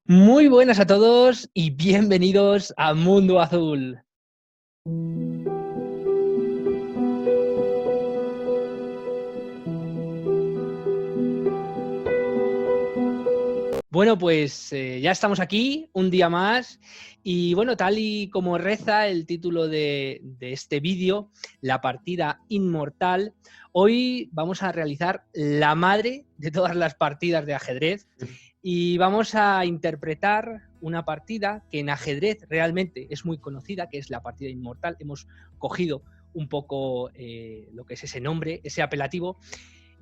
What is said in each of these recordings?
Muy buenas a todos y bienvenidos a Mundo Azul. Bueno, pues ya estamos aquí un día más y bueno, tal y como reza el título de este vídeo, la partida inmortal, hoy vamos a realizar la madre de todas las partidas de ajedrez y vamos a interpretar una partida que en ajedrez realmente es muy conocida, que es la partida inmortal. Hemos cogido un poco lo que es ese nombre, ese apelativo.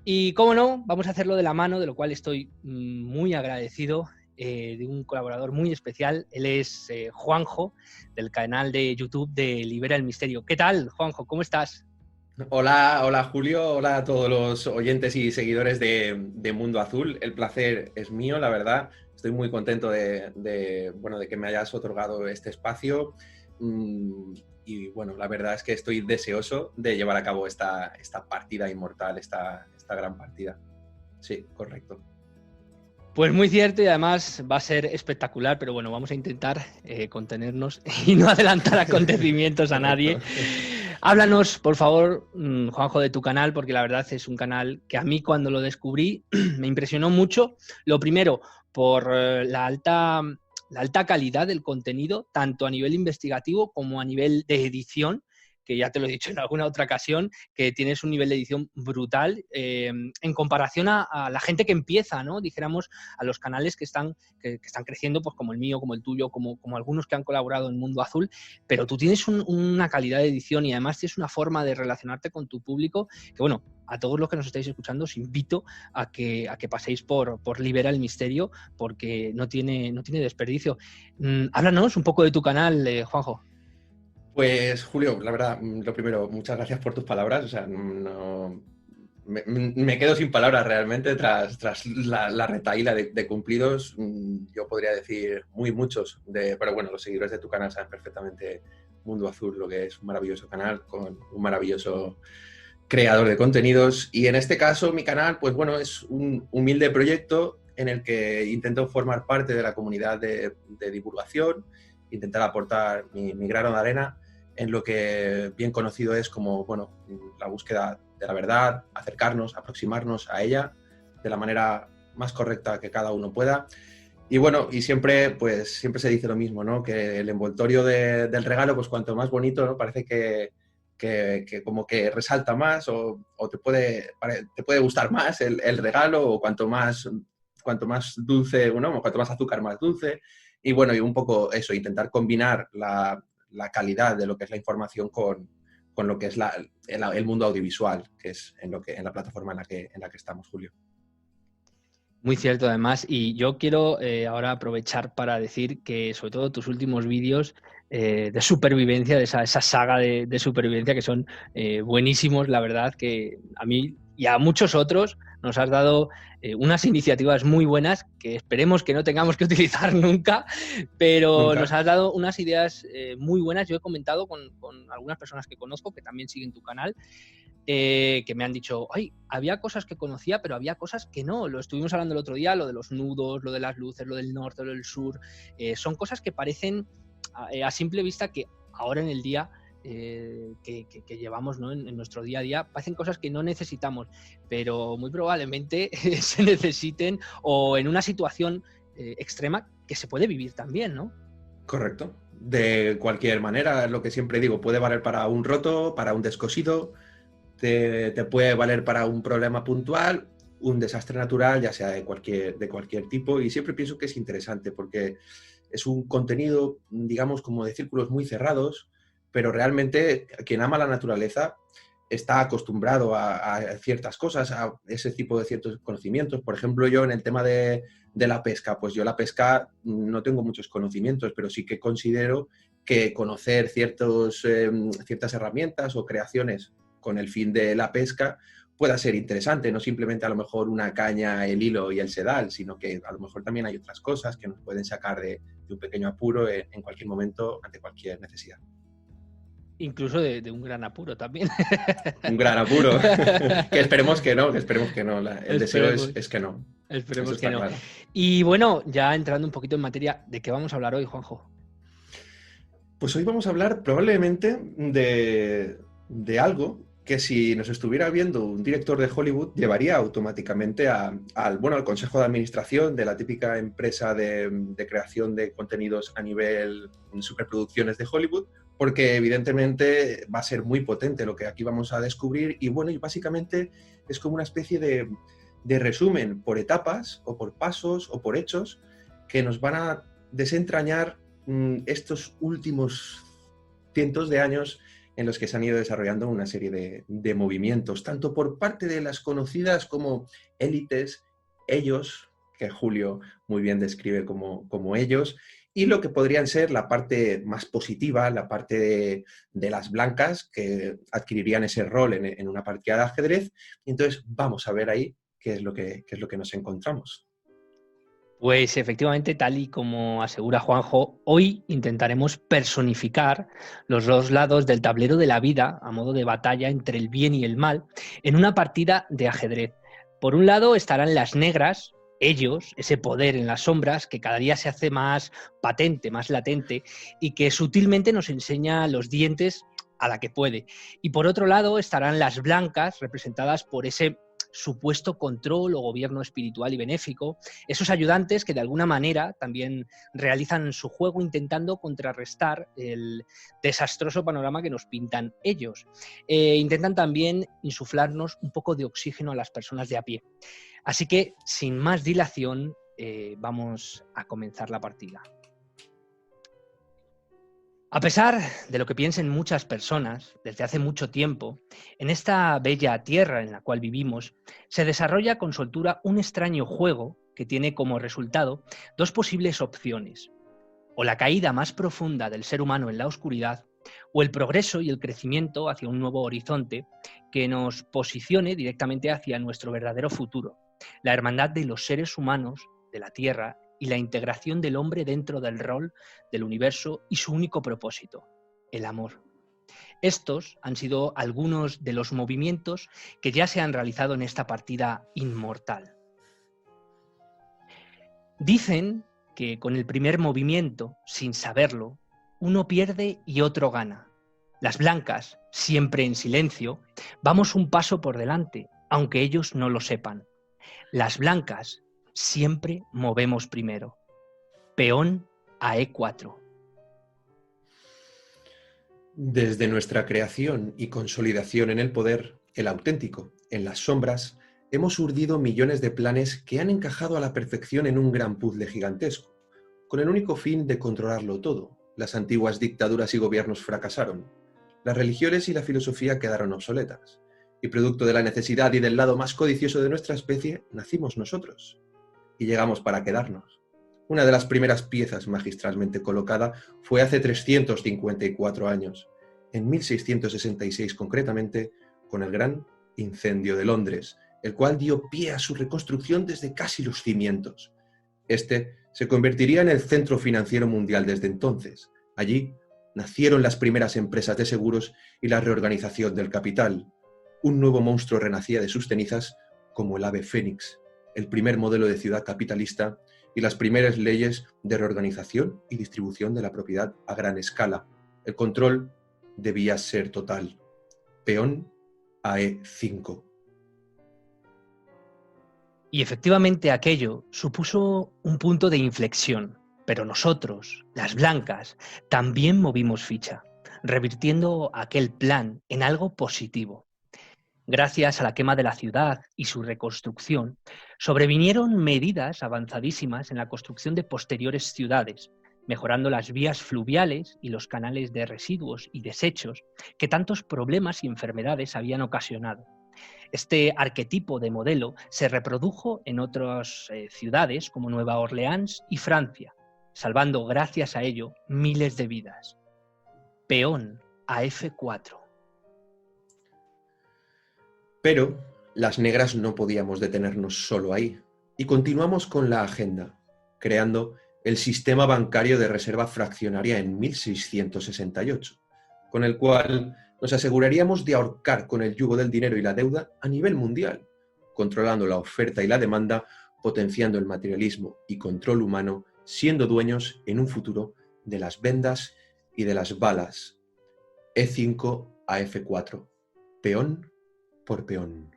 Y cómo no, vamos a hacerlo de la mano, de lo cual estoy muy agradecido, de un colaborador muy especial. Él es Juanjo, del canal de YouTube de Libera el Misterio. ¿Qué tal, Juanjo? ¿Cómo estás? Hola, hola Julio, hola a todos los oyentes y seguidores de Mundo Azul. El placer es mío, la verdad. Estoy muy contento de que me hayas otorgado este espacio. Y bueno, la verdad es que estoy deseoso de llevar a cabo esta partida inmortal, esta gran partida. Sí, correcto. Pues muy cierto y además va a ser espectacular, pero bueno, vamos a intentar contenernos y no adelantar acontecimientos a nadie. Háblanos, por favor, Juanjo, de tu canal, porque la verdad es un canal que a mí cuando lo descubrí me impresionó mucho. Lo primero, por la alta calidad del contenido, tanto a nivel investigativo como a nivel de edición, que ya te lo he dicho en alguna otra ocasión, que tienes un nivel de edición brutal en comparación a la gente que empieza, ¿no? Dijéramos, a los canales que están creciendo, pues como el mío, como el tuyo, como algunos que han colaborado en Mundo Azul, pero tú tienes una calidad de edición y además tienes una forma de relacionarte con tu público que, bueno, a todos los que nos estáis escuchando os invito a que paséis por Libera el Misterio, porque no tiene desperdicio. Háblanos un poco de tu canal, Juanjo. Pues Julio, la verdad, lo primero, muchas gracias por tus palabras. O sea, no, me quedo sin palabras realmente tras la retahíla de cumplidos. Yo podría decir muy muchos, pero bueno, los seguidores de tu canal saben perfectamente Mundo Azul, lo que es un maravilloso canal con un maravilloso creador de contenidos. Y en este caso, mi canal, pues bueno, es un humilde proyecto en el que intento formar parte de la comunidad de divulgación, intentar aportar mi grano de arena en lo que bien conocido es como, bueno, la búsqueda de la verdad, acercarnos, aproximarnos a ella de la manera más correcta que cada uno pueda. Y bueno, y siempre se dice lo mismo, ¿no? Que el envoltorio del regalo, pues cuanto más bonito, ¿no? Parece que como que resalta más o te puede gustar más el regalo, o cuanto más dulce, ¿no? Cuanto más azúcar, más dulce. Y bueno, y un poco eso, intentar combinar la calidad de lo que es la información con lo que es el mundo audiovisual, que es en la plataforma en la que estamos, Julio. Muy cierto, además, y yo quiero ahora aprovechar para decir que sobre todo tus últimos vídeos de supervivencia, de esa saga de supervivencia, que son buenísimos, la verdad, que a mí y a muchos otros nos has dado unas iniciativas muy buenas que esperemos que no tengamos que utilizar nunca, pero nos Nunca. has dado unas ideas muy buenas. Yo he comentado con algunas personas que conozco que también siguen tu canal, que me han dicho, ay, había cosas que conocía, pero había cosas que no. Lo estuvimos hablando el otro día, lo de los nudos, lo de las luces, lo del norte, lo del sur. Son cosas que parecen a simple vista que ahora en el día que llevamos, ¿no? en nuestro día a día, parecen cosas que no necesitamos, pero muy probablemente se necesiten o en una situación extrema que se puede vivir también, ¿no? Correcto. De cualquier manera, lo que siempre digo, puede valer para un roto, para un descosido, te puede valer para un problema puntual, un desastre natural, ya sea de cualquier tipo, y siempre pienso que es interesante porque es un contenido, digamos, como de círculos muy cerrados, pero realmente quien ama la naturaleza está acostumbrado a ciertas cosas, a ese tipo de ciertos conocimientos. Por ejemplo, yo en el tema de la pesca, pues yo la pesca no tengo muchos conocimientos, pero sí que considero que conocer ciertas herramientas o creaciones con el fin de la pesca pueda ser interesante, no simplemente a lo mejor una caña, el hilo y el sedal, sino que a lo mejor también hay otras cosas que nos pueden sacar de un pequeño apuro en cualquier momento ante cualquier necesidad. Incluso de un gran apuro también. Un gran apuro, que esperemos que no, el deseo Esperemos. es que no. Esperemos Eso que está no. claro. Y bueno, ya entrando un poquito en materia, ¿de qué vamos a hablar hoy, Juanjo? Pues hoy vamos a hablar probablemente de algo que si nos estuviera viendo un director de Hollywood llevaría automáticamente al consejo de administración de la típica empresa de creación de contenidos a nivel superproducciones de Hollywood, porque evidentemente va a ser muy potente lo que aquí vamos a descubrir y bueno, y básicamente es como una especie de resumen por etapas o por pasos o por hechos que nos van a desentrañar estos últimos cientos de años en los que se han ido desarrollando una serie de movimientos, tanto por parte de las conocidas como élites, ellos, que Julio muy bien describe como ellos, y lo que podrían ser la parte más positiva, la parte de las blancas, que adquirirían ese rol en una partida de ajedrez. Y entonces vamos a ver ahí qué es lo que nos encontramos. Pues efectivamente, tal y como asegura Juanjo, hoy intentaremos personificar los dos lados del tablero de la vida a modo de batalla entre el bien y el mal en una partida de ajedrez. Por un lado estarán las negras, ellos, ese poder en las sombras que cada día se hace más patente, más latente y que sutilmente nos enseña los dientes a la que puede. Y por otro lado estarán las blancas, representadas por ese supuesto control o gobierno espiritual y benéfico, esos ayudantes que de alguna manera también realizan su juego intentando contrarrestar el desastroso panorama que nos pintan ellos. Intentan también insuflarnos un poco de oxígeno a las personas de a pie. Así que, sin más dilación, vamos a comenzar la partida. A pesar de lo que piensen muchas personas desde hace mucho tiempo, en esta bella tierra en la cual vivimos, se desarrolla con soltura un extraño juego que tiene como resultado dos posibles opciones: o la caída más profunda del ser humano en la oscuridad, o el progreso y el crecimiento hacia un nuevo horizonte que nos posicione directamente hacia nuestro verdadero futuro, la hermandad de los seres humanos, de la tierra, y la integración del hombre dentro del rol del universo y su único propósito, el amor. Estos han sido algunos de los movimientos que ya se han realizado en esta partida inmortal. Dicen que con el primer movimiento, sin saberlo, uno pierde y otro gana. Las blancas, siempre en silencio, vamos un paso por delante, aunque ellos no lo sepan. Las blancas siempre movemos primero. Peón a E4. Desde nuestra creación y consolidación en el poder, el auténtico, en las sombras, hemos urdido millones de planes que han encajado a la perfección en un gran puzzle gigantesco, con el único fin de controlarlo todo. Las antiguas dictaduras y gobiernos fracasaron. Las religiones y la filosofía quedaron obsoletas. Y producto de la necesidad y del lado más codicioso de nuestra especie, nacimos nosotros. Y llegamos para quedarnos. Una de las primeras piezas magistralmente colocada fue hace 354 años, en 1666 concretamente, con el gran incendio de Londres, el cual dio pie a su reconstrucción desde casi los cimientos. Este se convertiría en el centro financiero mundial desde entonces. Allí nacieron las primeras empresas de seguros y la reorganización del capital. Un nuevo monstruo renacía de sus cenizas como el ave fénix, el primer modelo de ciudad capitalista y las primeras leyes de reorganización y distribución de la propiedad a gran escala. El control debía ser total. Peón a E5. Y efectivamente aquello supuso un punto de inflexión, pero nosotros, las blancas, también movimos ficha, revirtiendo aquel plan en algo positivo. Gracias a la quema de la ciudad y su reconstrucción, sobrevinieron medidas avanzadísimas en la construcción de posteriores ciudades, mejorando las vías fluviales y los canales de residuos y desechos que tantos problemas y enfermedades habían ocasionado. Este arquetipo de modelo se reprodujo en otras ciudades como Nueva Orleans y Francia, salvando gracias a ello miles de vidas. Peón a F4. Pero las negras no podíamos detenernos solo ahí, y continuamos con la agenda, creando el sistema bancario de reserva fraccionaria en 1668, con el cual nos aseguraríamos de ahorcar con el yugo del dinero y la deuda a nivel mundial, controlando la oferta y la demanda potenciando el materialismo y control humano, siendo dueños en un futuro de las vendas y de las balas. E5 a F4, peón por peón.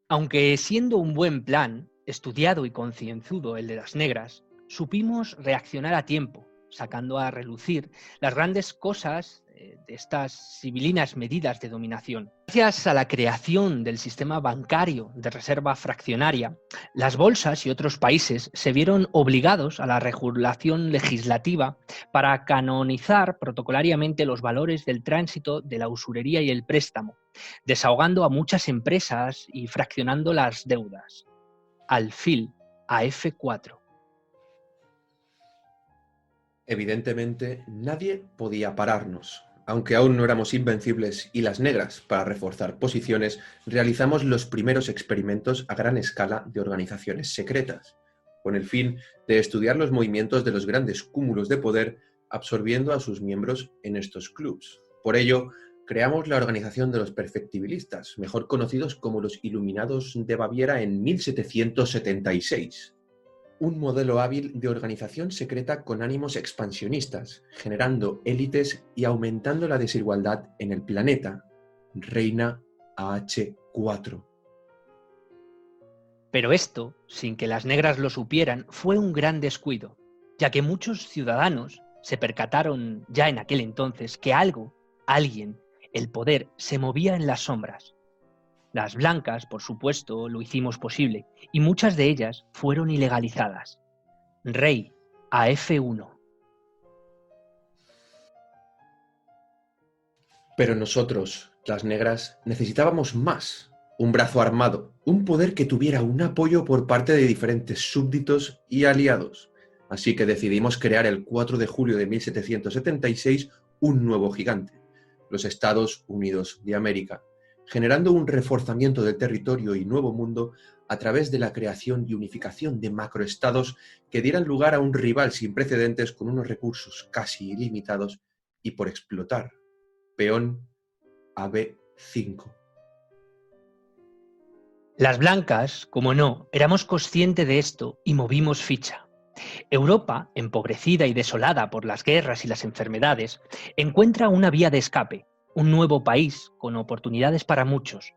Aunque siendo un buen plan, estudiado y concienzudo el de las negras, supimos reaccionar a tiempo, sacando a relucir las grandes cosas de estas sibilinas medidas de dominación. Gracias a la creación del sistema bancario de reserva fraccionaria, las bolsas y otros países se vieron obligados a la regulación legislativa para canonizar protocolariamente los valores del tránsito de la usurería y el préstamo, desahogando a muchas empresas y fraccionando las deudas. Alfil a F4. Evidentemente, nadie podía pararnos. Aunque aún no éramos invencibles y las negras, para reforzar posiciones, realizamos los primeros experimentos a gran escala de organizaciones secretas, con el fin de estudiar los movimientos de los grandes cúmulos de poder, absorbiendo a sus miembros en estos clubs. Por ello, creamos la Organización de los Perfectibilistas, mejor conocidos como los Iluminados de Baviera en 1776. Un modelo hábil de organización secreta con ánimos expansionistas, generando élites y aumentando la desigualdad en el planeta. Reina AH4. Pero esto, sin que las negras lo supieran, fue un gran descuido, ya que muchos ciudadanos se percataron ya en aquel entonces que alguien, el poder, se movía en las sombras. Las blancas, por supuesto, lo hicimos posible, y muchas de ellas fueron ilegalizadas. Rey a F1. Pero nosotros, las negras, necesitábamos más. Un brazo armado, un poder que tuviera un apoyo por parte de diferentes súbditos y aliados. Así que decidimos crear el 4 de julio de 1776 un nuevo gigante, los Estados Unidos de América, generando un reforzamiento del territorio y nuevo mundo a través de la creación y unificación de macroestados que dieran lugar a un rival sin precedentes con unos recursos casi ilimitados y por explotar. Peón a B5. Las blancas, como no, éramos conscientes de esto y movimos ficha. Europa, empobrecida y desolada por las guerras y las enfermedades, encuentra una vía de escape. Un nuevo país con oportunidades para muchos.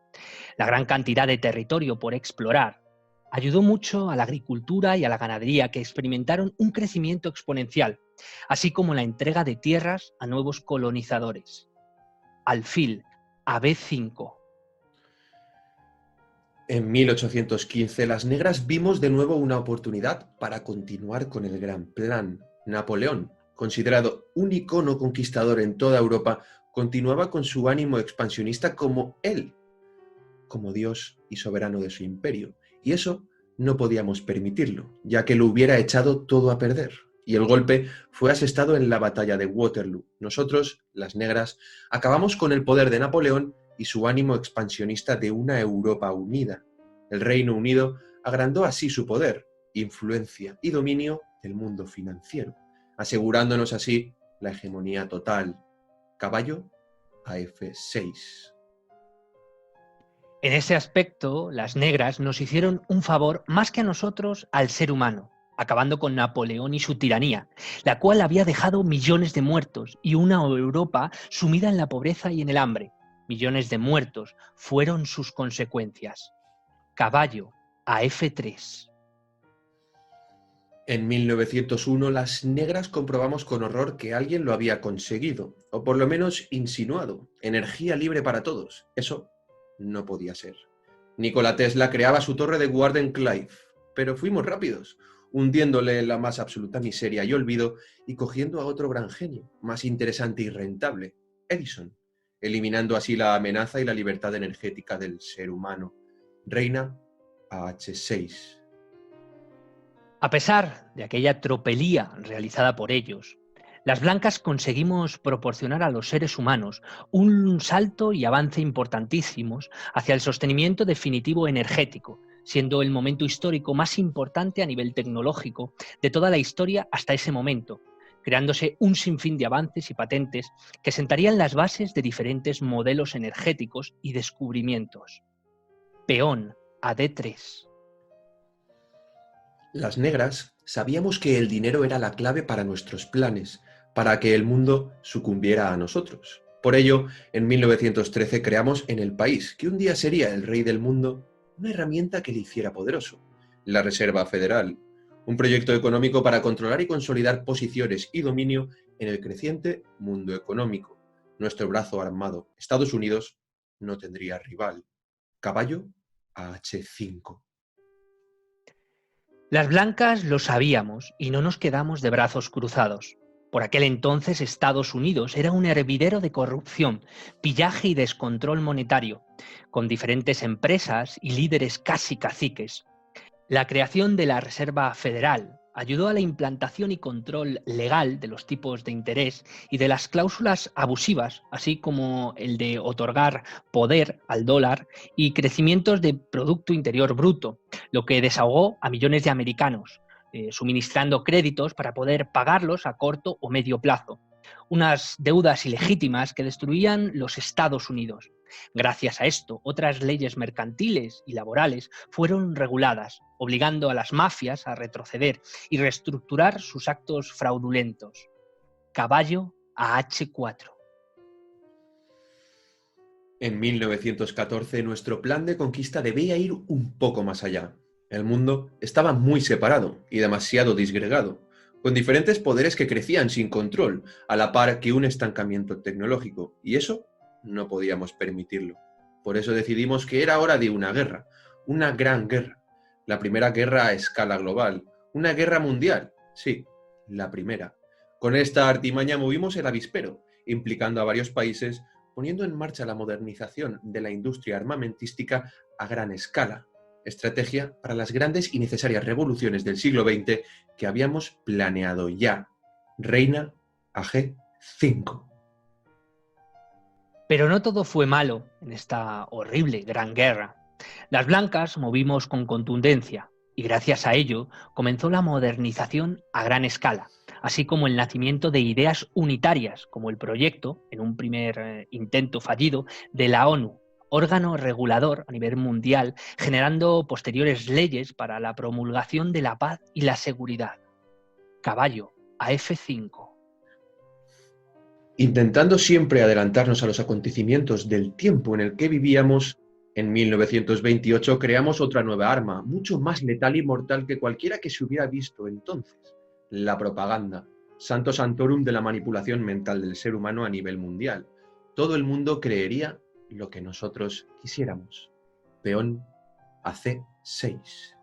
La gran cantidad de territorio por explorar ayudó mucho a la agricultura y a la ganadería, que experimentaron un crecimiento exponencial, así como la entrega de tierras a nuevos colonizadores. Alfil a B5. En 1815, las negras vimos de nuevo una oportunidad para continuar con el gran plan. Napoleón, considerado un icono conquistador en toda Europa, continuaba con su ánimo expansionista como Dios y soberano de su imperio. Y eso no podíamos permitirlo, ya que lo hubiera echado todo a perder. Y el golpe fue asestado en la batalla de Waterloo. Nosotros, las negras, acabamos con el poder de Napoleón y su ánimo expansionista de una Europa unida. El Reino Unido agrandó así su poder, influencia y dominio del mundo financiero, asegurándonos así la hegemonía total. Caballo a F6. En ese aspecto, las negras nos hicieron un favor más que a nosotros al ser humano, acabando con Napoleón y su tiranía, la cual había dejado millones de muertos y una Europa sumida en la pobreza y en el hambre. Millones de muertos fueron sus consecuencias. Caballo a F3. En 1901, las negras comprobamos con horror que alguien lo había conseguido, o por lo menos insinuado. Energía libre para todos. Eso no podía ser. Nikola Tesla creaba su torre de Wardenclyffe, pero fuimos rápidos, hundiéndole en la más absoluta miseria y olvido y cogiendo a otro gran genio, más interesante y rentable, Edison, eliminando así la amenaza y la libertad energética del ser humano. Reina a H6. A pesar de aquella tropelía realizada por ellos, las blancas conseguimos proporcionar a los seres humanos un salto y avance importantísimos hacia el sostenimiento definitivo energético, siendo el momento histórico más importante a nivel tecnológico de toda la historia hasta ese momento, creándose un sinfín de avances y patentes que sentarían las bases de diferentes modelos energéticos y descubrimientos. Peón a D3. Las negras sabíamos que el dinero era la clave para nuestros planes, para que el mundo sucumbiera a nosotros. Por ello, en 1913 creamos en El País, que un día sería el rey del mundo, una herramienta que le hiciera poderoso, la Reserva Federal, un proyecto económico para controlar y consolidar posiciones y dominio en el creciente mundo económico. Nuestro brazo armado, Estados Unidos, no tendría rival. Caballo a H5. Las blancas lo sabíamos y no nos quedamos de brazos cruzados. Por aquel entonces Estados Unidos era un hervidero de corrupción, pillaje y descontrol monetario, con diferentes empresas y líderes casi caciques. La creación de la Reserva Federal ayudó a la implantación y control legal de los tipos de interés y de las cláusulas abusivas, así como el de otorgar poder al dólar y crecimientos de Producto Interior Bruto, lo que desahogó a millones de americanos, suministrando créditos para poder pagarlos a corto o medio plazo. Unas deudas ilegítimas que destruían los Estados Unidos. Gracias a esto, otras leyes mercantiles y laborales fueron reguladas, obligando a las mafias a retroceder y reestructurar sus actos fraudulentos. Caballo a H4. En 1914 nuestro plan de conquista debía ir un poco más allá. El mundo estaba muy separado y demasiado disgregado, con diferentes poderes que crecían sin control, a la par que un estancamiento tecnológico, y eso no podíamos permitirlo. Por eso decidimos que era hora de una guerra, una gran guerra, la primera guerra a escala global, una guerra mundial, sí, la primera. Con esta artimaña movimos el avispero, implicando a varios países, poniendo en marcha la modernización de la industria armamentística a gran escala, estrategia para las grandes y necesarias revoluciones del siglo XX que habíamos planeado ya. Reina AG5. Pero no todo fue malo en esta horrible gran guerra. Las blancas movimos con contundencia y gracias a ello comenzó la modernización a gran escala, así como el nacimiento de ideas unitarias, como el proyecto, en un primer intento fallido, de la ONU, órgano regulador a nivel mundial, generando posteriores leyes para la promulgación de la paz y la seguridad. Caballo a F5. Intentando siempre adelantarnos a los acontecimientos del tiempo en el que vivíamos, en 1928 creamos otra nueva arma, mucho más letal y mortal que cualquiera que se hubiera visto entonces: la propaganda, Santo Santorum de la manipulación mental del ser humano a nivel mundial. Todo el mundo creería lo que nosotros quisiéramos. Peón a C6.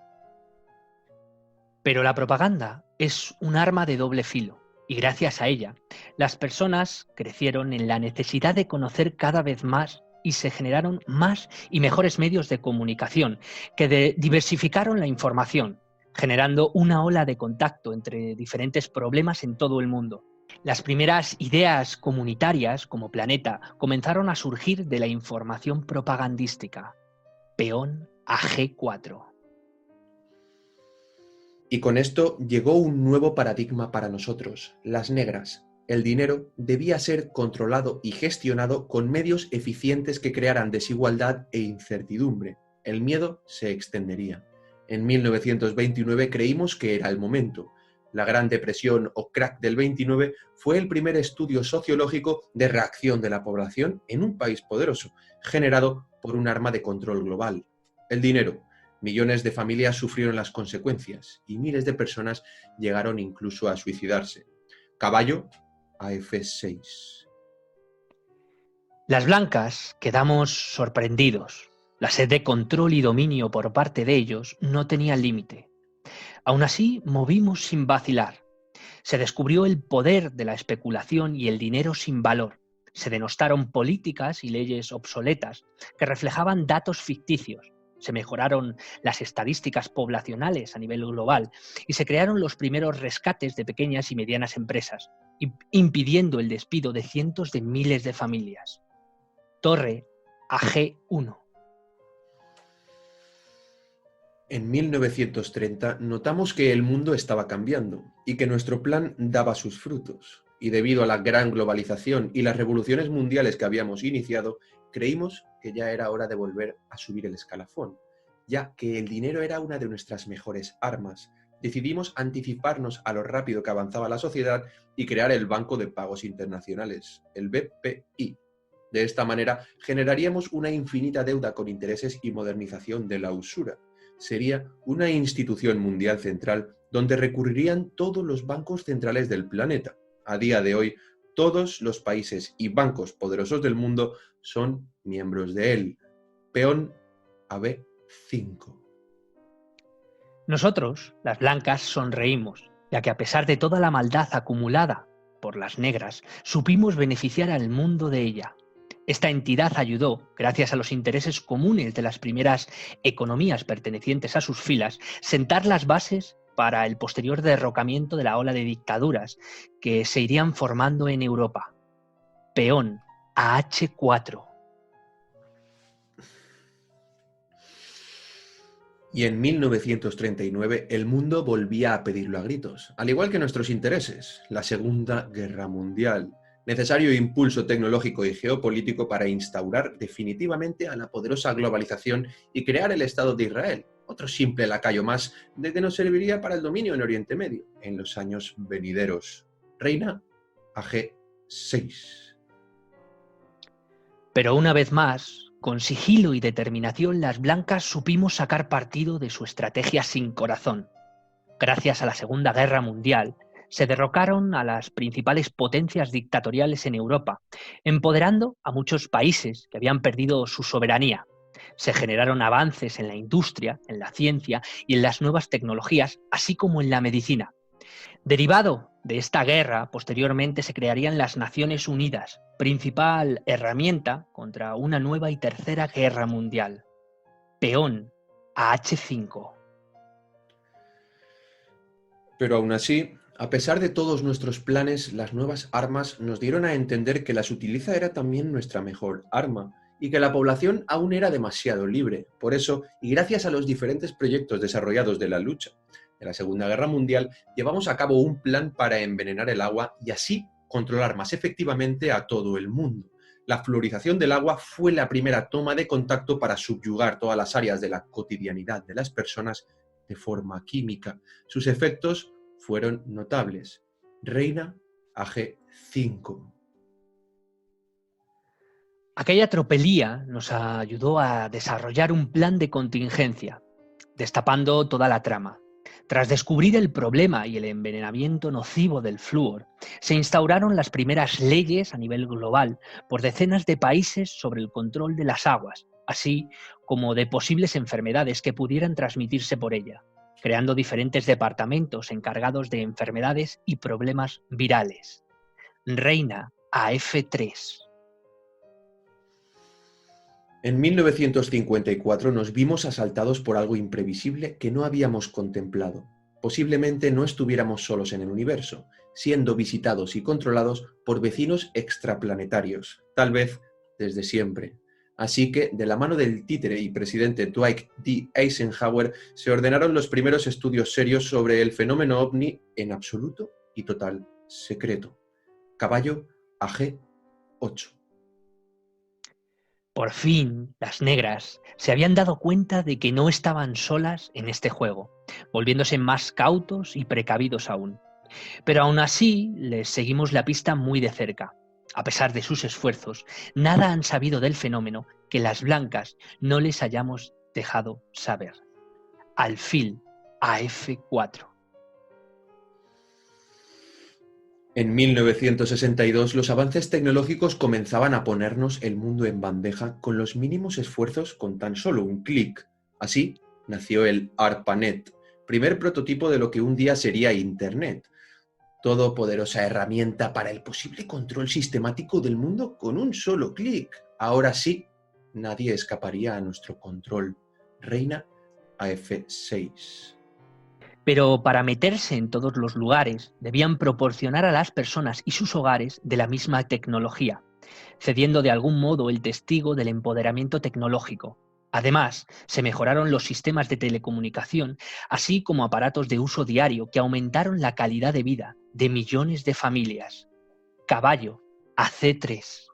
Pero la propaganda es un arma de doble filo. Y gracias a ella, las personas crecieron en la necesidad de conocer cada vez más y se generaron más y mejores medios de comunicación que diversificaron la información, generando una ola de contacto entre diferentes problemas en todo el mundo. Las primeras ideas comunitarias, como Planeta, comenzaron a surgir de la información propagandística. Peón a G4. Y con esto llegó un nuevo paradigma para nosotros, las negras. El dinero debía ser controlado y gestionado con medios eficientes que crearan desigualdad e incertidumbre. El miedo se extendería. En 1929 creímos que era el momento. La Gran Depresión o crack del 29 fue el primer estudio sociológico de reacción de la población en un país poderoso, generado por un arma de control global: el dinero. Millones de familias sufrieron las consecuencias y miles de personas llegaron incluso a suicidarse. Caballo a F6. Las blancas quedamos sorprendidos. La sed de control y dominio por parte de ellos no tenía límite. Aún así, movimos sin vacilar. Se descubrió el poder de la especulación y el dinero sin valor. Se denostaron políticas y leyes obsoletas que reflejaban datos ficticios. Se mejoraron las estadísticas poblacionales a nivel global y se crearon los primeros rescates de pequeñas y medianas empresas, impidiendo el despido de cientos de miles de familias. Torre a G1. En 1930 notamos que el mundo estaba cambiando y que nuestro plan daba sus frutos. Y debido a la gran globalización y las revoluciones mundiales que habíamos iniciado, creímos que ya era hora de volver a subir el escalafón, ya que el dinero era una de nuestras mejores armas, decidimos anticiparnos a lo rápido que avanzaba la sociedad y crear el Banco de Pagos Internacionales, el BPI. De esta manera, generaríamos una infinita deuda con intereses y modernización de la usura. Sería una institución mundial central donde recurrirían todos los bancos centrales del planeta. A día de hoy, todos los países y bancos poderosos del mundo son miembros de él. Peón AB5. Nosotros, las blancas, sonreímos, ya que a pesar de toda la maldad acumulada por las negras, supimos beneficiar al mundo de ella. Esta entidad ayudó, gracias a los intereses comunes de las primeras economías pertenecientes a sus filas, sentar las bases para el posterior derrocamiento de la ola de dictaduras que se irían formando en Europa. Peón AH4. Y en 1939 el mundo volvía a pedirlo a gritos, al igual que nuestros intereses, la Segunda Guerra Mundial. Necesario impulso tecnológico y geopolítico para instaurar definitivamente a la poderosa globalización y crear el Estado de Israel, otro simple lacayo más de que nos serviría para el dominio en Oriente Medio, en los años venideros. Reina AG6. Pero una vez más, con sigilo y determinación, las blancas supimos sacar partido de su estrategia sin corazón. Gracias a la Segunda Guerra Mundial, se derrocaron a las principales potencias dictatoriales en Europa, empoderando a muchos países que habían perdido su soberanía. Se generaron avances en la industria, en la ciencia y en las nuevas tecnologías, así como en la medicina. Derivado de esta guerra, posteriormente se crearían las Naciones Unidas, principal herramienta contra una nueva y tercera guerra mundial. Peón AH5. Pero aún así, a pesar de todos nuestros planes, las nuevas armas nos dieron a entender que la sutileza era también nuestra mejor arma y que la población aún era demasiado libre. Por eso, y gracias a los diferentes proyectos desarrollados de la lucha de la Segunda Guerra Mundial, llevamos a cabo un plan para envenenar el agua y así controlar más efectivamente a todo el mundo. La fluorización del agua fue la primera toma de contacto para subyugar todas las áreas de la cotidianidad de las personas de forma química. Sus efectos fueron notables. Reina AG5. Aquella tropelía nos ayudó a desarrollar un plan de contingencia, destapando toda la trama. Tras descubrir el problema y el envenenamiento nocivo del flúor, se instauraron las primeras leyes a nivel global por decenas de países sobre el control de las aguas, así como de posibles enfermedades que pudieran transmitirse por ella, creando diferentes departamentos encargados de enfermedades y problemas virales. Reina AF3. En 1954 nos vimos asaltados por algo imprevisible que no habíamos contemplado. Posiblemente no estuviéramos solos en el universo, siendo visitados y controlados por vecinos extraplanetarios, tal vez desde siempre. Así que, de la mano del títere y presidente Dwight D. Eisenhower, se ordenaron los primeros estudios serios sobre el fenómeno ovni en absoluto y total secreto. Caballo AG8. Por fin, las negras se habían dado cuenta de que no estaban solas en este juego, volviéndose más cautos y precavidos aún. Pero aún así, les seguimos la pista muy de cerca. A pesar de sus esfuerzos, nada han sabido del fenómeno que las blancas no les hayamos dejado saber. Alfil AF4. En 1962 los avances tecnológicos comenzaban a ponernos el mundo en bandeja con los mínimos esfuerzos con tan solo un clic. Así nació el ARPANET, primer prototipo de lo que un día sería Internet. Todopoderosa herramienta para el posible control sistemático del mundo con un solo clic. Ahora sí, nadie escaparía a nuestro control. Reina AF6. Pero para meterse en todos los lugares, debían proporcionar a las personas y sus hogares de la misma tecnología, cediendo de algún modo el testigo del empoderamiento tecnológico. Además, se mejoraron los sistemas de telecomunicación, así como aparatos de uso diario que aumentaron la calidad de vida de millones de familias. Caballo AC3.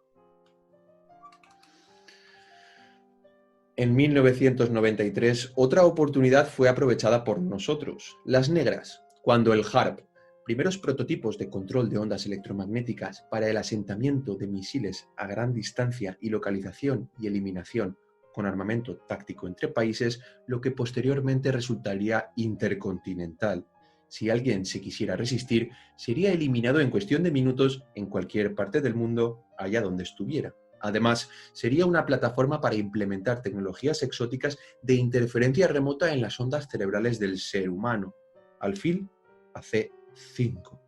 En 1993, otra oportunidad fue aprovechada por nosotros, las negras, cuando el HARP, primeros prototipos de control de ondas electromagnéticas para el asentamiento de misiles a gran distancia y localización y eliminación con armamento táctico entre países, lo que posteriormente resultaría intercontinental. Si alguien se quisiera resistir, sería eliminado en cuestión de minutos en cualquier parte del mundo, allá donde estuviera. Además, sería una plataforma para implementar tecnologías exóticas de interferencia remota en las ondas cerebrales del ser humano. Alfil AC5.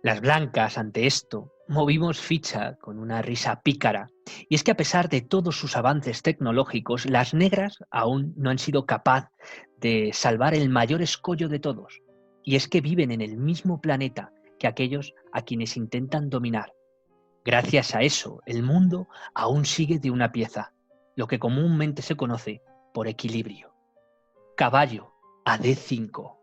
Las blancas, ante esto, movimos ficha con una risa pícara. Y es que a pesar de todos sus avances tecnológicos, las negras aún no han sido capaces de salvar el mayor escollo de todos. Y es que viven en el mismo planeta que aquellos a quienes intentan dominar. Gracias a eso, el mundo aún sigue de una pieza, lo que comúnmente se conoce por equilibrio. Caballo AD5.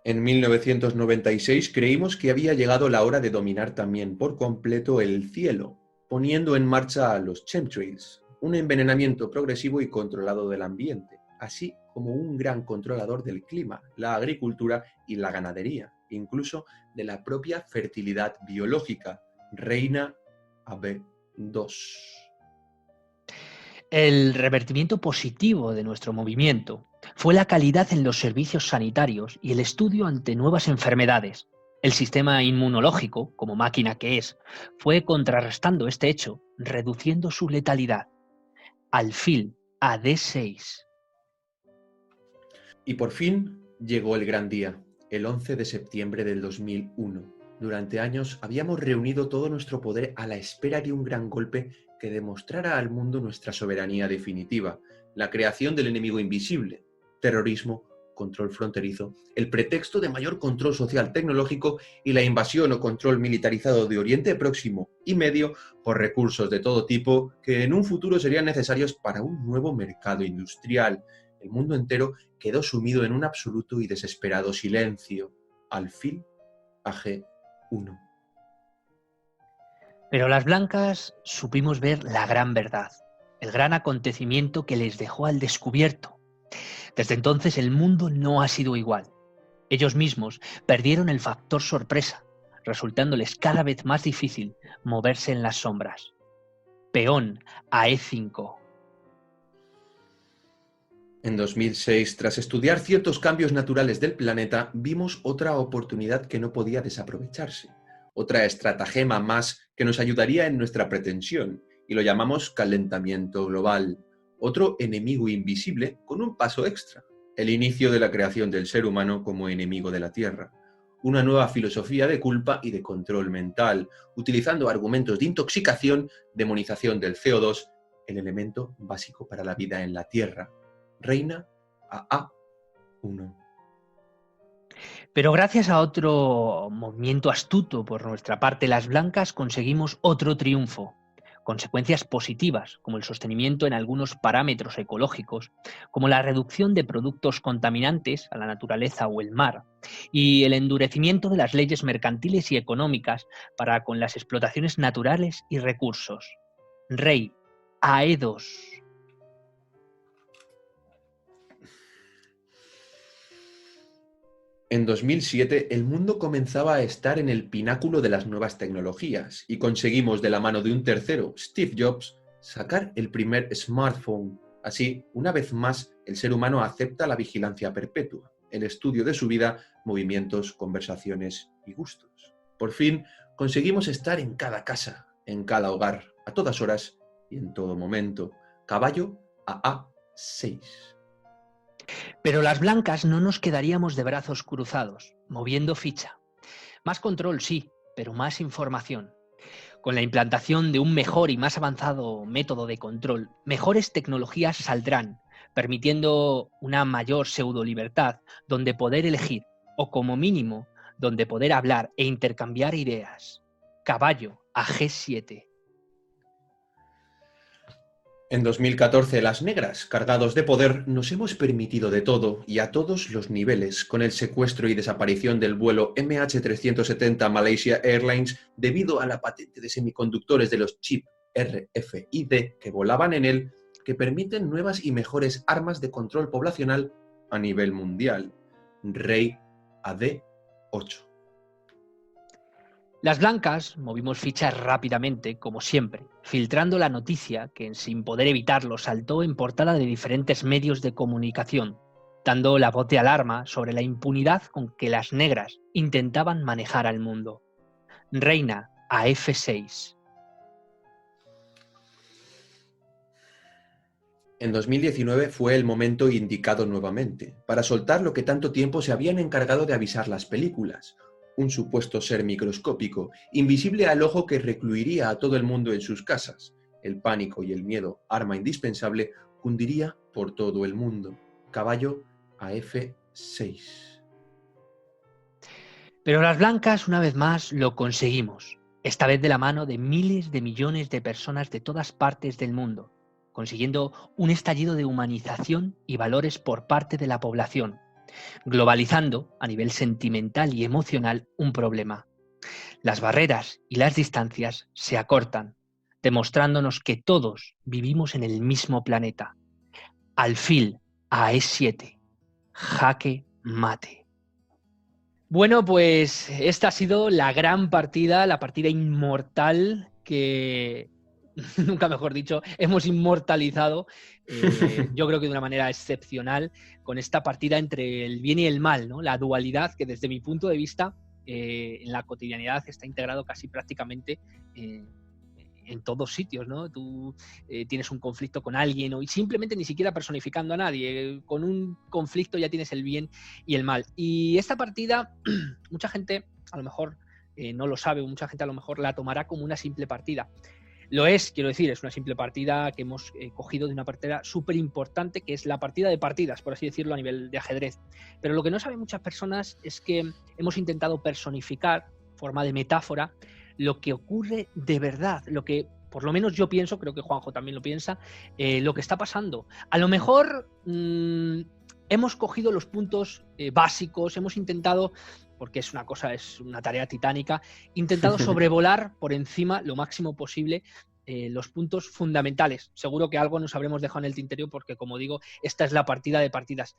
En 1996 creímos que había llegado la hora de dominar también por completo el cielo, poniendo en marcha los chemtrails, un envenenamiento progresivo y controlado del ambiente, así como un gran controlador del clima, la agricultura y la ganadería, incluso de la propia fertilidad biológica, Reina AB2. El revertimiento positivo de nuestro movimiento fue la calidad en los servicios sanitarios y el estudio ante nuevas enfermedades. El sistema inmunológico, como máquina que es, fue contrarrestando este hecho, reduciendo su letalidad. Alfil AD6. Y por fin llegó el gran día, el 11 de septiembre del 2001. Durante años habíamos reunido todo nuestro poder a la espera de un gran golpe que demostrara al mundo nuestra soberanía definitiva, la creación del enemigo invisible, terrorismo, control fronterizo, el pretexto de mayor control social tecnológico y la invasión o control militarizado de Oriente Próximo y Medio por recursos de todo tipo que en un futuro serían necesarios para un nuevo mercado industrial. El mundo entero quedó sumido en un absoluto y desesperado silencio. Alfil AG1. Pero las blancas supimos ver la gran verdad, el gran acontecimiento que les dejó al descubierto. Desde entonces el mundo no ha sido igual. Ellos mismos perdieron el factor sorpresa, resultándoles cada vez más difícil moverse en las sombras. Peón a E5. En 2006, tras estudiar ciertos cambios naturales del planeta, vimos otra oportunidad que no podía desaprovecharse. Otra estratagema más que nos ayudaría en nuestra pretensión, y lo llamamos calentamiento global. Otro enemigo invisible con un paso extra, el inicio de la creación del ser humano como enemigo de la Tierra. Una nueva filosofía de culpa y de control mental, utilizando argumentos de intoxicación, demonización del CO2, el elemento básico para la vida en la Tierra. Reina AA1. Pero gracias a otro movimiento astuto por nuestra parte, las blancas conseguimos otro triunfo. Consecuencias positivas, como el sostenimiento en algunos parámetros ecológicos, como la reducción de productos contaminantes a la naturaleza o el mar, y el endurecimiento de las leyes mercantiles y económicas para con las explotaciones naturales y recursos. Rey AE2. En 2007, el mundo comenzaba a estar en el pináculo de las nuevas tecnologías y conseguimos, de la mano de un tercero, Steve Jobs, sacar el primer smartphone. Así, una vez más, el ser humano acepta la vigilancia perpetua, el estudio de su vida, movimientos, conversaciones y gustos. Por fin, conseguimos estar en cada casa, en cada hogar, a todas horas y en todo momento. Caballo AA6. Pero las blancas no nos quedaríamos de brazos cruzados, moviendo ficha. Más control, sí, pero más información. Con la implantación de un mejor y más avanzado método de control, mejores tecnologías saldrán, permitiendo una mayor pseudolibertad donde poder elegir, o como mínimo, donde poder hablar e intercambiar ideas. Caballo a G7. En 2014, las negras, cargados de poder, nos hemos permitido de todo y a todos los niveles con el secuestro y desaparición del vuelo MH370 Malaysia Airlines debido a la patente de semiconductores de los chips RFID que volaban en él, que permiten nuevas y mejores armas de control poblacional a nivel mundial. Rey AD8. Las blancas movimos fichas rápidamente, como siempre, filtrando la noticia que, sin poder evitarlo, saltó en portada de diferentes medios de comunicación, dando la voz de alarma sobre la impunidad con que las negras intentaban manejar al mundo. Reina a F6. En 2019 fue el momento indicado nuevamente, para soltar lo que tanto tiempo se habían encargado de avisar las películas. Un supuesto ser microscópico, invisible al ojo que recluiría a todo el mundo en sus casas. El pánico y el miedo, arma indispensable, cundiría por todo el mundo. Caballo a F6. Pero las blancas, una vez más, lo conseguimos. Esta vez de la mano de miles de millones de personas de todas partes del mundo, consiguiendo un estallido de humanización y valores por parte de la población, globalizando a nivel sentimental y emocional un problema. Las barreras y las distancias se acortan, demostrándonos que todos vivimos en el mismo planeta. Alfil a E7. Jaque mate. Bueno, pues esta ha sido la gran partida, la partida inmortal que, nunca mejor dicho, hemos inmortalizado, yo creo que de una manera excepcional, con esta partida entre el bien y el mal, ¿no? La dualidad que desde mi punto de vista en la cotidianidad está integrado casi prácticamente en todos sitios, ¿no? Tú tienes un conflicto con alguien y simplemente ni siquiera personificando a nadie, con un conflicto ya tienes el bien y el mal. Y esta partida, mucha gente a lo mejor no lo sabe, mucha gente a lo mejor la tomará como una simple partida. Lo es, quiero decir, es una simple partida que hemos cogido de una partida súper importante, que es la partida de partidas, por así decirlo, a nivel de ajedrez. Pero lo que no saben muchas personas es que hemos intentado personificar, forma de metáfora, lo que ocurre de verdad, lo que por lo menos yo pienso, creo que Juanjo también lo piensa, lo que está pasando. A lo mejor hemos cogido los puntos básicos, hemos intentado, porque es una tarea titánica, intentado sobrevolar por encima lo máximo posible los puntos fundamentales. Seguro que algo nos habremos dejado en el tintero porque, como digo, esta es la partida de partidas.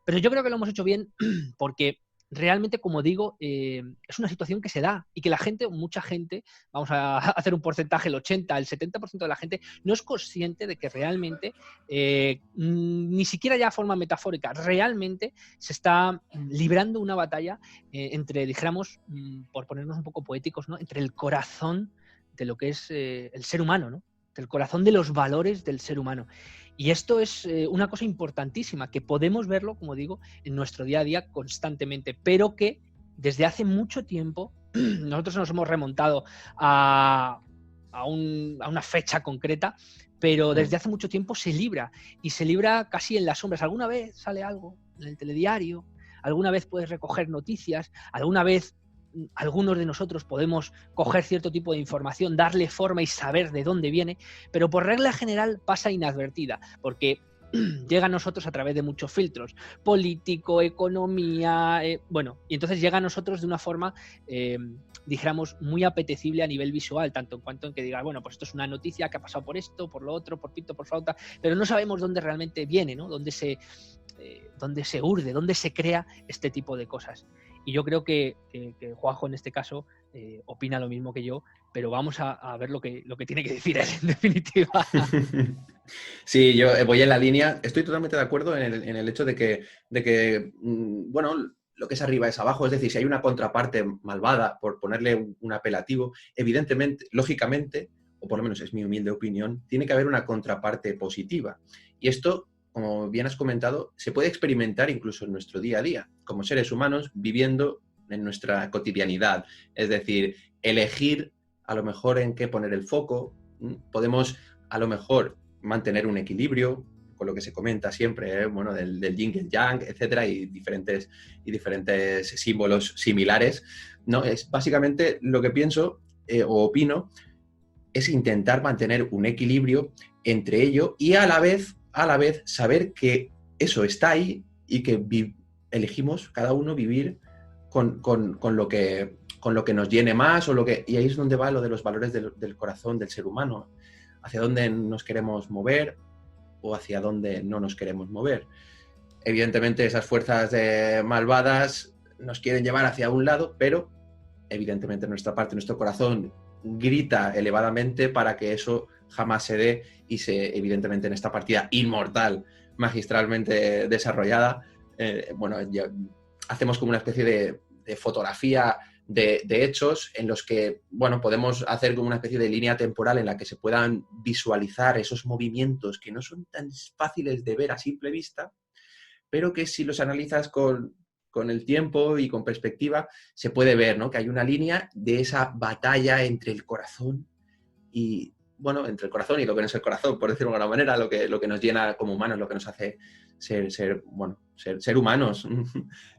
Pero yo creo que lo hemos hecho bien porque realmente, como digo, es una situación que se da y que la gente, mucha gente, vamos a hacer un porcentaje, el 80, el 70% de la gente no es consciente de que realmente, ni siquiera ya de forma metafórica, realmente se está librando una batalla entre, dijéramos, por ponernos un poco poéticos, ¿no? Entre el corazón de lo que es el ser humano, ¿no? Del corazón de los valores del ser humano. Y esto es una cosa importantísima, que podemos verlo, como digo, en nuestro día a día constantemente, pero que desde hace mucho tiempo nosotros nos hemos remontado a una fecha concreta, pero desde hace mucho tiempo se libra, y se libra casi en las sombras. Alguna vez sale algo en el telediario, alguna vez puedes recoger noticias, alguna vez algunos de nosotros podemos coger cierto tipo de información, darle forma y saber de dónde viene, pero por regla general pasa inadvertida, porque llega a nosotros a través de muchos filtros, político, economía, bueno, y entonces llega a nosotros de una forma, dijéramos, muy apetecible a nivel visual, tanto en cuanto en que diga, bueno, pues esto es una noticia que ha pasado por esto, por lo otro, por pito, por flauta, pero no sabemos dónde realmente viene, ¿no? Dónde se urde, dónde se crea este tipo de cosas. Y yo creo que Juanjo en este caso opina lo mismo que yo, pero vamos a ver lo que tiene que decir él, en definitiva. Sí, yo voy en la línea. Estoy totalmente de acuerdo en el hecho de que, bueno, lo que es arriba es abajo. Es decir, si hay una contraparte malvada, por ponerle un apelativo, evidentemente, lógicamente, o por lo menos es mi humilde opinión, tiene que haber una contraparte positiva. Y esto, como bien has comentado, se puede experimentar incluso en nuestro día a día, como seres humanos viviendo en nuestra cotidianidad. Es decir, elegir a lo mejor en qué poner el foco. Podemos a lo mejor mantener un equilibrio, con lo que se comenta siempre, bueno, del yin y el yang, etcétera, y diferentes símbolos similares. No, es básicamente lo que pienso o opino, es intentar mantener un equilibrio entre ello y a la vez saber que eso está ahí y que elegimos cada uno vivir con lo que nos llene más, y ahí es donde va lo de los valores del corazón del ser humano. hacia dónde nos queremos mover o hacia dónde no nos queremos mover. Evidentemente esas fuerzas malvadas nos quieren llevar hacia un lado, pero evidentemente nuestra parte, nuestro corazón grita elevadamente para que eso jamás se dé y evidentemente en esta partida inmortal, magistralmente desarrollada, hacemos como una especie de fotografía de hechos en los que, podemos hacer como una especie de línea temporal en la que se puedan visualizar esos movimientos que no son tan fáciles de ver a simple vista, pero que si los analizas con el tiempo y con perspectiva, se puede ver, ¿no?, que hay una línea de esa batalla entre el corazón y, entre el corazón y lo que no es el corazón, por decirlo de alguna manera, lo que nos llena como humanos, lo que nos hace ser humanos.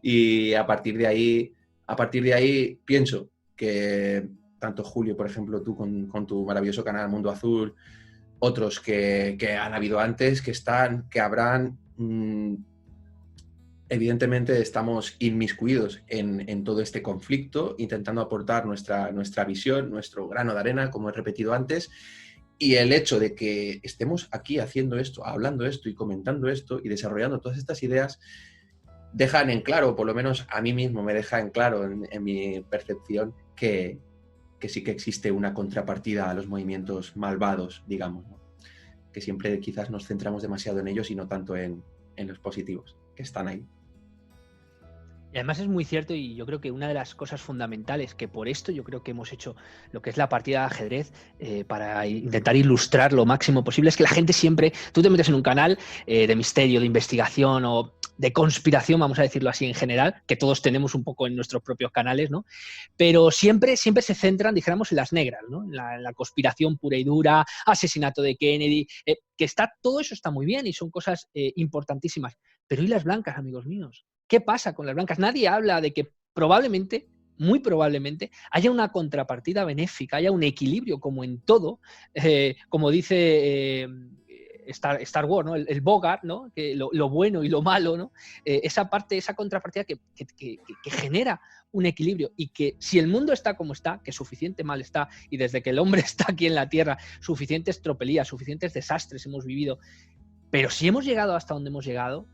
Y a partir de ahí pienso que tanto Julio, por ejemplo, tú con tu maravilloso canal Mundo Azul, otros que han habido antes, que habrán... Evidentemente estamos inmiscuidos en todo este conflicto, intentando aportar nuestra visión, nuestro grano de arena, como he repetido antes, y el hecho de que estemos aquí haciendo esto, hablando esto y comentando esto y desarrollando todas estas ideas, dejan en claro, por lo menos a mí mismo me deja en claro en mi percepción, que sí que existe una contrapartida a los movimientos malvados, digamos, ¿no? Que siempre quizás nos centramos demasiado en ellos y no tanto en los positivos, que están ahí. Y además es muy cierto, y yo creo que una de las cosas fundamentales, que por esto yo creo que hemos hecho lo que es la partida de ajedrez, para intentar ilustrar lo máximo posible, es que la gente siempre, tú te metes en un canal de misterio, de investigación o de conspiración, vamos a decirlo así en general, que todos tenemos un poco en nuestros propios canales, ¿no? Pero siempre se centran, dijéramos, en las negras, ¿no? En la conspiración pura y dura, asesinato de Kennedy, todo eso está muy bien y son cosas importantísimas. Pero ¿y las blancas, amigos míos? ¿Qué pasa con las blancas? Nadie habla de que probablemente, muy probablemente, haya una contrapartida benéfica, haya un equilibrio como en todo, como dice Star Wars, ¿no? El Bogart, ¿no? Que lo bueno y lo malo, ¿no? Esa parte, esa contrapartida que genera un equilibrio, y que si el mundo está como está, que suficiente mal está, y desde que el hombre está aquí en la Tierra, suficientes tropelías, suficientes desastres hemos vivido, pero si hemos llegado hasta donde hemos llegado,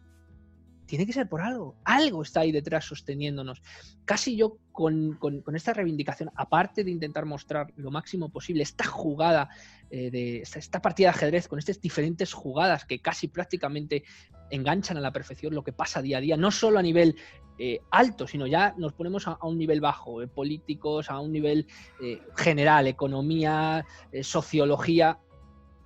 tiene que ser por algo. Algo está ahí detrás sosteniéndonos. Casi yo con esta reivindicación, aparte de intentar mostrar lo máximo posible esta jugada, esta partida de ajedrez, con estas diferentes jugadas que casi prácticamente enganchan a la perfección lo que pasa día a día, no solo a nivel alto, sino ya nos ponemos a un nivel bajo, políticos, a un nivel general, economía, sociología.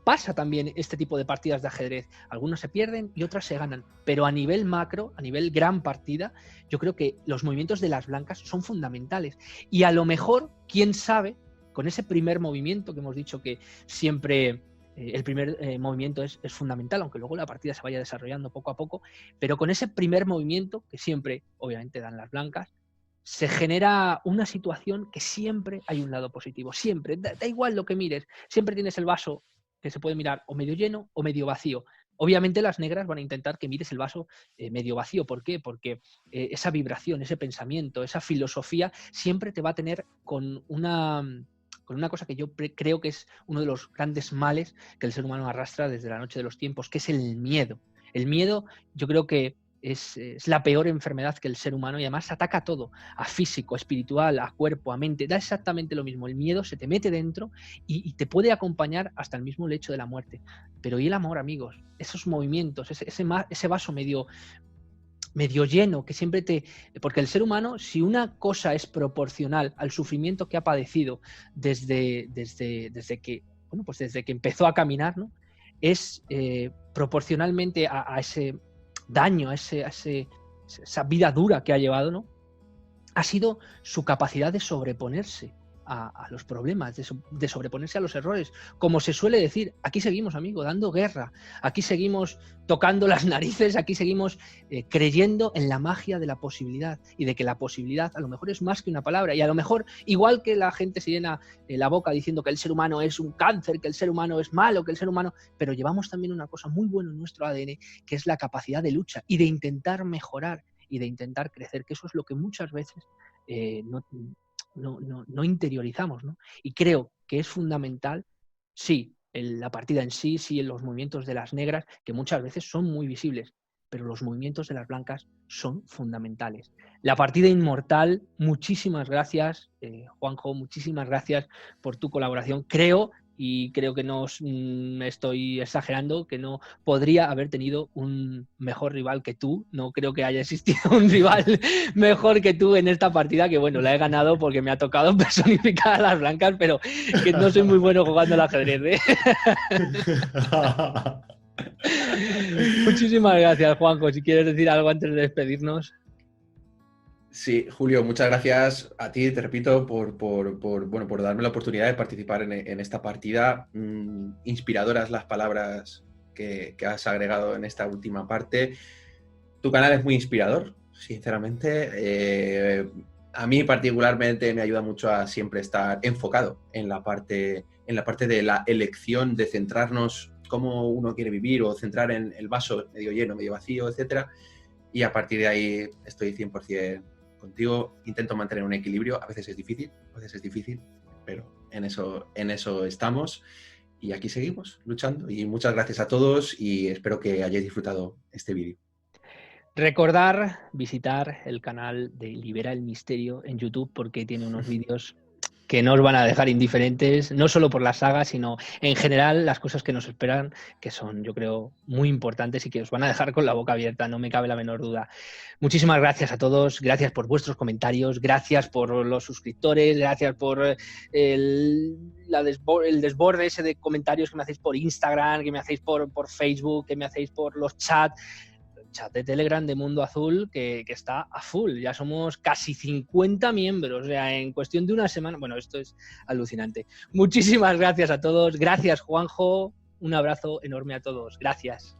Pasa también este tipo de partidas de ajedrez. Algunas se pierden y otras se ganan. Pero a nivel macro, a nivel gran partida, yo creo que los movimientos de las blancas son fundamentales. Y a lo mejor, quién sabe, con ese primer movimiento que hemos dicho que siempre el primer movimiento es fundamental, aunque luego la partida se vaya desarrollando poco a poco, pero con ese primer movimiento, que siempre, obviamente, dan las blancas, se genera una situación que siempre hay un lado positivo. Siempre, da igual lo que mires, siempre tienes el vaso que se puede mirar o medio lleno o medio vacío. Obviamente las negras van a intentar que mires el vaso medio vacío. ¿Por qué? Porque esa vibración, ese pensamiento, esa filosofía siempre te va a tener con una cosa que yo creo que es uno de los grandes males que el ser humano arrastra desde la noche de los tiempos, que es el miedo. El miedo, yo creo que es la peor enfermedad que el ser humano, y además ataca a todo, a físico, a espiritual, a cuerpo, a mente. Da exactamente lo mismo. El miedo se te mete dentro y te puede acompañar hasta el mismo lecho de la muerte. Pero ¿y el amor, amigos? Esos movimientos, ese vaso medio lleno, que siempre porque el ser humano, si una cosa es proporcional al sufrimiento que ha padecido desde que empezó a caminar, ¿no? Es proporcionalmente a ese daño, a esa vida dura que ha llevado, ¿no? Ha sido su capacidad de sobreponerse a los problemas, de sobreponerse a los errores. Como se suele decir, aquí seguimos, amigo, dando guerra, aquí seguimos tocando las narices, aquí seguimos creyendo en la magia de la posibilidad, y de que la posibilidad a lo mejor es más que una palabra, y a lo mejor, igual que la gente se llena la boca diciendo que el ser humano es un cáncer, que el ser humano es malo, que el ser humano... Pero llevamos también una cosa muy buena en nuestro ADN, que es la capacidad de lucha y de intentar mejorar y de intentar crecer, que eso es lo que muchas veces no interiorizamos, ¿no? Y creo que es fundamental, sí, la partida en sí, sí, en los movimientos de las negras, que muchas veces son muy visibles, pero los movimientos de las blancas son fundamentales. La partida inmortal, muchísimas gracias, Juanjo, muchísimas gracias por tu colaboración. Creo que no estoy exagerando, que no podría haber tenido un mejor rival que tú. No creo que haya existido un rival mejor que tú en esta partida, que bueno, la he ganado porque me ha tocado personificar a las blancas, pero que no soy muy bueno jugando al ajedrez, Muchísimas gracias, Juanjo. Si quieres decir algo antes de despedirnos. Sí, Julio, muchas gracias a ti, te repito, por darme la oportunidad de participar en esta partida. Inspiradoras las palabras que has agregado en esta última parte. Tu canal es muy inspirador, sinceramente. A mí particularmente me ayuda mucho a siempre estar enfocado en la parte de la elección, de centrarnos cómo uno quiere vivir o centrar en el vaso medio lleno, medio vacío, etcétera. Y a partir de ahí estoy 100% contigo. Intento mantener un equilibrio. A veces es difícil, pero en eso estamos. Y aquí seguimos luchando. Y muchas gracias a todos y espero que hayáis disfrutado este vídeo. Recordar visitar el canal de Libera el Misterio en YouTube porque tiene unos vídeos que no os van a dejar indiferentes, no solo por la saga, sino en general las cosas que nos esperan, que son, yo creo, muy importantes y que os van a dejar con la boca abierta, no me cabe la menor duda. Muchísimas gracias a todos, gracias por vuestros comentarios, gracias por los suscriptores, gracias por el desborde ese de comentarios que me hacéis por Instagram, que me hacéis por Facebook, que me hacéis por los chats. Chat de Telegram de Mundo Azul que está a full, ya somos casi 50 miembros, o sea, en cuestión de una semana, bueno, esto es alucinante. Muchísimas gracias a todos, gracias Juanjo, un abrazo enorme a todos, gracias.